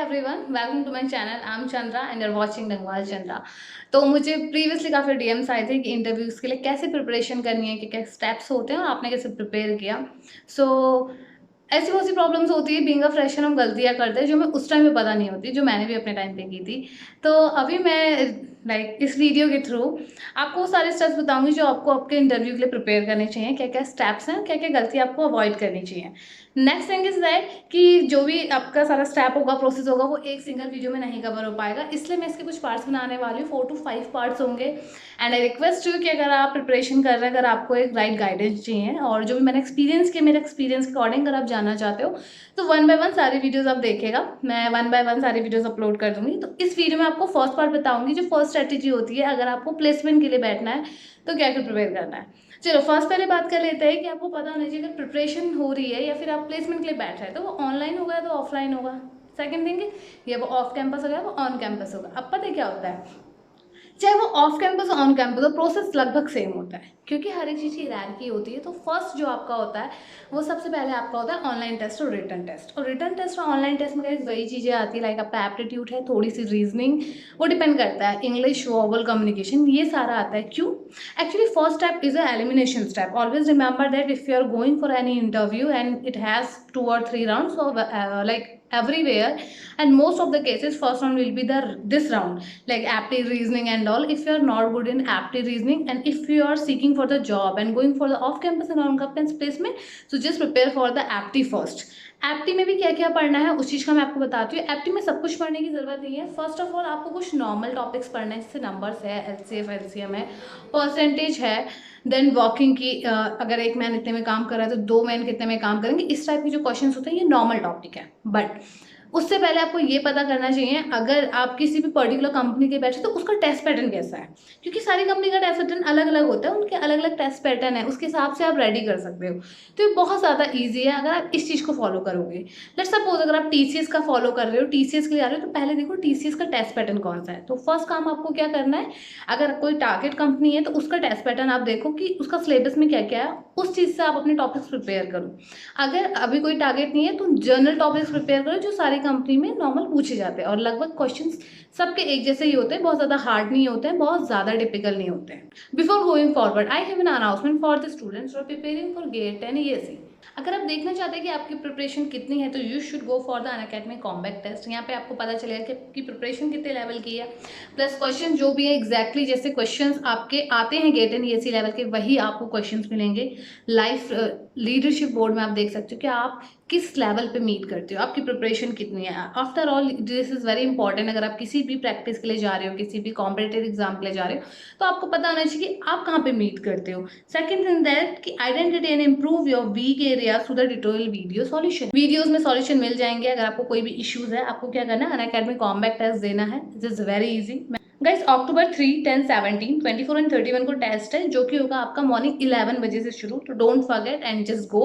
Everyone, welcome to my channel. I am Chandra and you are watching Dangwal Chandra. तो मुझे previously काफ़ी DMs आए थे कि इंटरव्यूज़ के लिए कैसे प्रिपरेशन करनी है, कि क्या स्टेप्स होते हैं और आपने कैसे प्रिपेयर किया। सो ऐसी बहुत सी प्रॉब्लम्स होती है, बीइंग अ फ्रेशर हम गलतियाँ करते हैं जो हमें उस टाइम पे पता नहीं होती, जो मैंने भी अपने टाइम पे की थी। तो अभी मैं इस वीडियो के थ्रू आपको वो सारे स्टेप्स बताऊंगी जो आपको आपके इंटरव्यू के लिए प्रिपेयर करने चाहिए, क्या क्या स्टेप्स हैं, क्या क्या गलती आपको अवॉइड करनी चाहिए। नेक्स्ट थिंग इज दैट कि जो भी आपका सारा स्टेप होगा, प्रोसेस होगा, वो एक सिंगल वीडियो में नहीं कवर हो पाएगा, इसलिए मैं इसके कुछ पार्ट्स बनाने वाली हूँ। 4 to 5 पार्ट्स होंगे। एंड आई रिक्वेस्ट यू कि अगर आप प्रिपरेशन कर रहे हैं, अगर आपको एक राइट गाइडेंस चाहिए और जो भी मैंने एक्सपीरियंस किया, मेरे एक्सपीरियंस के अकॉर्डिंग अगर आप जानना चाहते हो तो 1 बाय 1 सारी वीडियोस आप देखेगा। मैं 1 बाय 1 सारी वीडियोस अपलोड कर दूंगी। तो इस वीडियो में आपको फर्स्ट पार्ट बताऊंगी, जो फर्स्ट स्ट्रेटेजी होती है अगर आपको प्लेसमेंट के लिए बैठना है तो क्या क्या प्रिपेयर करना है। चलो फर्स्ट पहले बात कर लेते हैं कि आपको पता होना चाहिए अगर प्रिपरेशन हो रही है या फिर आप प्लेसमेंट के लिए बैठ रहे हैं तो वो ऑनलाइन होगा या तो ऑफलाइन होगा। सेकंड थिंग, या वो ऑफ कैंपस होगा या वो ऑन कैंपस होगा। अब पता है क्या होता है, चाहे वो ऑफ कैंपस ऑन कैंपस हो, प्रोसेस लगभग सेम होता है क्योंकि हर एक चीज़ की रैंकी होती है। तो फर्स्ट जो आपका होता है वो सबसे पहले आपका होता है ऑनलाइन टेस्ट और रिटर्न टेस्ट। और रिटर्न टेस्ट और ऑनलाइन टेस्ट में वही चीज़ें आती है, लाइक आपका एप्टीट्यूड है, थोड़ी सी रीजनिंग, वो डिपेंड करता है, इंग्लिश, वर्बल कम्युनिकेशन, ये सारा आता है। क्यों? Actually first step is a elimination step. Always remember that if you are going for any interview and it has 2 or 3 rounds, so like everywhere, and most of the cases first round will be this round, like apti reasoning and all. If you are not good in apti reasoning and if you are seeking for the job and going for the off campus and on campus placement, so just prepare for the apti first. एप्टी में भी क्या क्या पढ़ना है उस चीज़ का मैं आपको बताती हूँ। एप्टी में सब कुछ पढ़ने की ज़रूरत नहीं है। फर्स्ट ऑफ ऑल आपको कुछ नॉर्मल टॉपिक्स पढ़ना है, जैसे नंबर्स है, एलसीएफ एलसीएम है, परसेंटेज है, देन वॉकिंग की, अगर एक मैन इतने में काम कर रहा है तो 2 मैन कितने में काम करेंगे, इस टाइप के जो क्वेश्चन होते हैं ये नॉर्मल टॉपिक है। बट उससे पहले आपको ये पता करना चाहिए अगर आप किसी भी पर्टिकुलर कंपनी के बैठे तो उसका टेस्ट पैटर्न कैसा है, क्योंकि सारी कंपनी का टेस्ट पैटर्न अलग अलग होता है, उनके अलग अलग टेस्ट पैटर्न है, उसके हिसाब से आप रेडी कर सकते हो। तो ये बहुत ज़्यादा ईजी है अगर आप इस चीज़ को फॉलो करोगे। लेट्स सपोज अगर आप टीसीएस का फॉलो कर रहे हो, टीसीएस के लिए आ रहे हो, तो पहले देखो टीसीएस का टेस्ट पैटर्न कौन सा है। तो फर्स्ट काम आपको क्या करना है, अगर कोई टारगेट कंपनी है तो उसका टेस्ट पैटर्न आप देखो कि उसका सिलेबस में क्या क्या है, उस चीज़ से आप अपने टॉपिक्स प्रिपेयर करो। अगर अभी कोई टारगेट नहीं है तो जनरल टॉपिक्स प्रिपेयर करो जो सारी कंपनी में नॉर्मल पूछे जाते हैं, और लगभग क्वेश्चंस सबके एक जैसे ही होते हैं, बहुत ज़्यादा हार्ड नहीं होते हैं, बहुत ज़्यादा टिपिकल नहीं होते हैं। Before going forward, I have an announcement for the students preparing for GATE 10 ESE। अगर आप देखना चाहते हैं कि आपकी प्रिपरेशन कितनी है तो you should go for the Unacademy combat test. यहाँ पे आपको पता चलेगा कि आपकी प्रिपरेशन कितने लेवल की है, प्लस क्वेश्चन जो भी है एग्जैक्टली जैसे क्वेश्चन आपके आते हैं गेट 10 ESE लेवल के, वही आपको क्वेश्चन मिलेंगे। लाइफ लीडरशिप बोर्ड में आप देख सकते हो कि आप किस लेवल पे मीट करते हो, आपकी प्रिपरेशन कितनी है। After all this is very important. अगर आप किसी भी प्रैक्टिस के लिए जा रहे हो, किसी भी कॉम्पिटेटिव एग्जाम के लिए जा रहे हो, तो आपको पता होना चाहिए कि आप कहाँ पे मीट करते हो। सेकंड इन दैट कि identity and improve your weak area through the tutorial video solution. Videos में सॉल्यूशन मिल जाएंगे। अगर आपको कोई भी इश्यूज है, आपको क्या करना है, अनअकैडमी कॉम्बैट टेस्ट देना है। This is very easy guys. October 3, 10, 17, 24 and 31 को टेस्ट है, जो कि होगा आपका मॉर्निंग 11 बजे से शुरू। तो don't forget and just go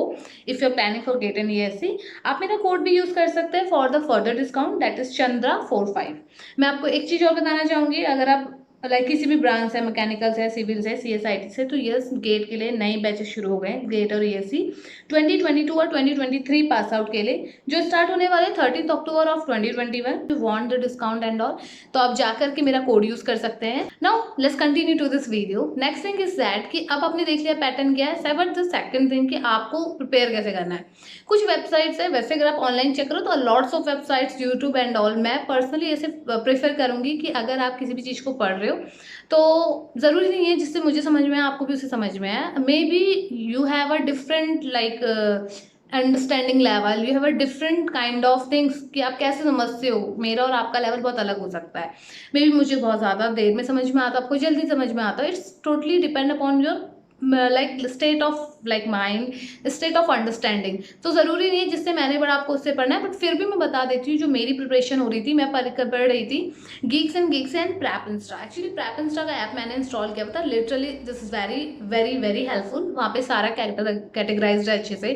if you are planning for GATE and ESE। आप मेरा कोड भी यूज कर सकते हैं for the further discount, that is चंद्रा45। मैं आपको एक चीज और बताना चाहूंगी, अगर आप लाइक किसी भी ब्रांच है, मैकेनिकल से, सिविल से, CSIT से, तो यस गेट के लिए नए बैचेस शुरू हो गए, गेट और ESE 2022 और 2023 पास आउट के लिए, जो स्टार्ट होने वाले 13 October of 2021। You want the discount and all, तो आप जाकर के मेरा कोड यूज कर सकते हैं। Now let's continue to this video. Next thing is that कि अब आपने देख लिया पैटर्न क्या है। सेवन द सेकंड थिंग कि आपको प्रिपेयर कैसे करना है। कुछ वेबसाइट्स है, वैसे अगर आप ऑनलाइन चेक करो तो lots of websites, YouTube and all. मैं पर्सनली ऐसे प्रेफर करूंगी कि अगर आप किसी भी चीज़ को पढ़ रहे हो तो ज़रूरी नहीं है जिससे मुझे समझ में आए आपको भी उसे समझ में आए। May be you have a different like understanding level, you have a different kind of things कि आप कैसे समझते हो। मेरा और आपका लेवल बहुत अलग हो सकता है। मे बी मुझे बहुत ज़्यादा देर में समझ में आता, आपको जल्दी समझ में आता है। It's totally depend upon your like state of like mind, state of understanding. तो ज़रूरी नहीं है जिससे मैंने पढ़ा आपको उससे पढ़ना है, बट फिर भी मैं बता देती हूँ जो मेरी प्रिपरेशन हो रही थी। मैं पढ़ रही थी Geeks and prep Insta. Actually prep insta का ऐप मैंने इंस्टॉल किया था। Literally this is very very very helpful. वहाँ पे सारा कैटेगराइज्ड है अच्छे से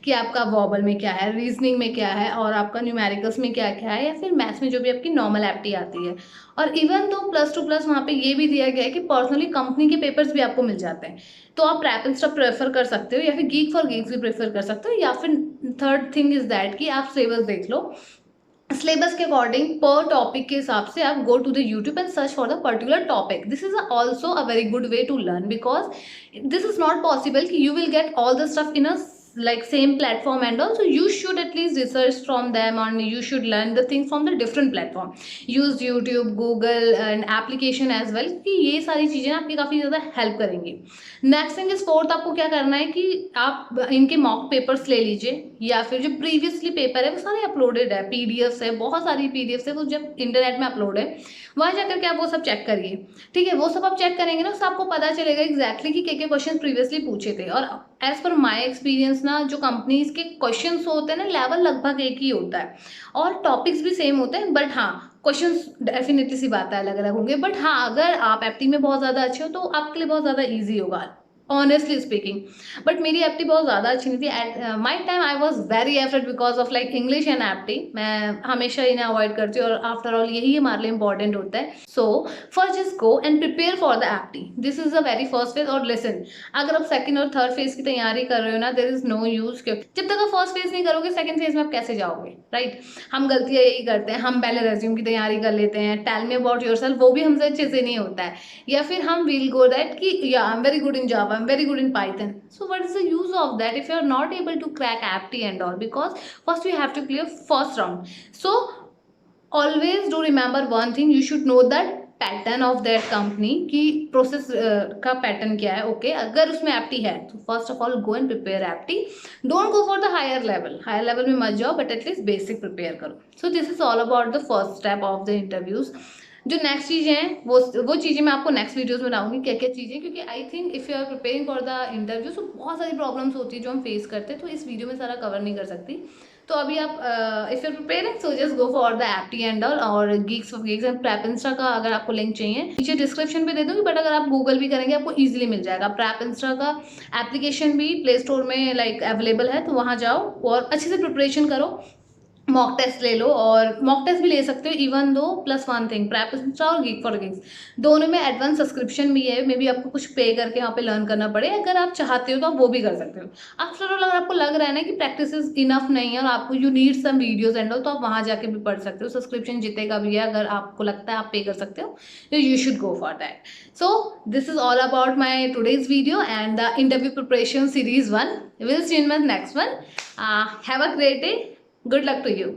कि आपका वॉबल में क्या है, रीजनिंग में क्या है, और आपका न्यूमेरिकल्स में क्या क्या है, या फिर मैथ्स में जो भी आपकी नॉर्मल एप्टी आती है। और इवन तो प्लस टू प्लस वहाँ पे ये भी दिया गया है कि पर्सनली कंपनी के पेपर्स भी आपको मिल जाते हैं। तो आप प्रैप इंस्टा प्रेफर कर सकते हो, या फिर गीक फॉर गीक्स भी प्रेफर कर सकते हो, या फिर थर्ड थिंग इज दैट कि आप सिलेबस देख लो। सिलेबस के अकॉर्डिंग पर टॉपिक के हिसाब से आप go to the YouTube and search for the particular topic. This is also a very good way to learn, because this is not possible कि you will get all the stuff in a like same platform and all. So you should at least research from them, and you should learn the things from the different platform. Use YouTube, Google and application as well, कि ये सारी चीज़ें आपकी काफ़ी ज़्यादा help करेंगी. Next thing is fourth, आपको क्या करना है कि आप इनके मॉक पेपर्स ले लीजिए, या फिर जो प्रीवियसली पेपर है वो सारे अपलोडेड है, पीडीएफ है, बहुत सारी पीडीएफ है, वो जब इंटरनेट में अपलोड है वहाँ जाकर के आप वो सब चेक करिए. ठीक है, वो सब आप चेक करेंगे ना, उससे आपको पता चलेगा एग्जैक्टली कि क्या क्वेश्चन प्रीवियसली पूछे थे. और एज पर माई एक्सपीरियंस ना, जो कंपनीज के क्वेश्चन होते हैं ना, लेवल लगभग एक ही होता है और टॉपिक्स भी सेम होते हैं. बट हाँ, क्वेश्चंस डेफिनेटली सी बात है अलग अलग होंगे. बट हाँ, अगर आप एप्टी में बहुत ज़्यादा अच्छे हो तो आपके लिए बहुत ज़्यादा ईजी होगा, ऑनेस्टली स्पीकिंग. बट मेरी एप्टी बहुत ज़्यादा अच्छी नहीं थी. At my time I was very effort because of like English and apti. मैं हमेशा इन्हें अवॉइड करती हूँ, और आफ्टर ऑल यही हमारे लिए इंपॉर्टेंट होता है. So first just go and prepare for the apti. This is the very first phase. और लिसन, अगर आप सेकंड और थर्ड फेज की तैयारी कर रहे हो ना, देयर इज नो यूज. जब तक आप फर्स्ट फेज नहीं करोगे, सेकंड फेज में आप कैसे जाओगे, राइट? हम गलतियाँ यही करते हैं, हम पहले रेज्यूम की तैयारी कर लेते हैं, टेल मी अबाउट योरसेल्फ, वो भी हमसे अच्छे से नहीं होता है. या फिर हम विल गो दैट कि या I am very good in Java, I am very good in Python. So what is the use of that if you are not able to crack APT and all? Because first you have to clear first round. So always do remember one thing, you should know that pattern of that company की process का pattern क्या है. Okay, अगर उसमें apti है तो first of all go and prepare apti. Don't go for the higher level, higher level में मत जाओ, बट एटलीस्ट बेसिक प्रिपेयर करो. So this is all about the first step of the interviews. जो next चीज़ें हैं वो चीज़ें मैं आपको नेक्स्ट वीडियोस में बताऊंगी क्या क्या चीज़ें, क्योंकि I think if you are preparing for the interview तो बहुत सारी प्रॉब्लम्स होती है जो हम फेस करते हैं, तो इस वीडियो में सारा कवर नहीं कर सकती. तो अभी आप if you preparing so just go for the apti and all. और गीक्स एंड प्रैप इंस्टा का अगर आपको लिंक चाहिए नीचे डिस्क्रिप्शन पे दे दूँगी, बट अगर आप गूगल भी करेंगे आपको ईजिली मिल जाएगा. प्रैप इंस्टा का एप्लीकेशन भी प्ले स्टोर में लाइक अवेलेबल है, तो वहाँ जाओ और अच्छे से प्रिपरेशन करो. मॉक टेस्ट ले लो, और मॉक टेस्ट भी ले सकते हो even though. Plus one thing, prep Insta और गीक फॉर गिग्स दोनों में एडवांस सब्सक्रिप्शन भी है. मे बी आपको कुछ पे करके वहाँ पे लर्न करना पड़े, अगर आप चाहते हो तो आप वो भी कर सकते हो. आफ्टर ऑल अगर आपको लग रहा है ना कि प्रैक्टिस इज इनफ नहीं है और आपको you need some videos and all, तो आप वहाँ जाके भी पढ़ सकते हो. सब्सक्रिप्शन जितने का भी है, अगर आपको लगता है आप पे कर सकते हो, तो you should go for that. So this is all about my today's video and the interview preparation series 1. Will see in my next one. Have a great day. Good luck to you.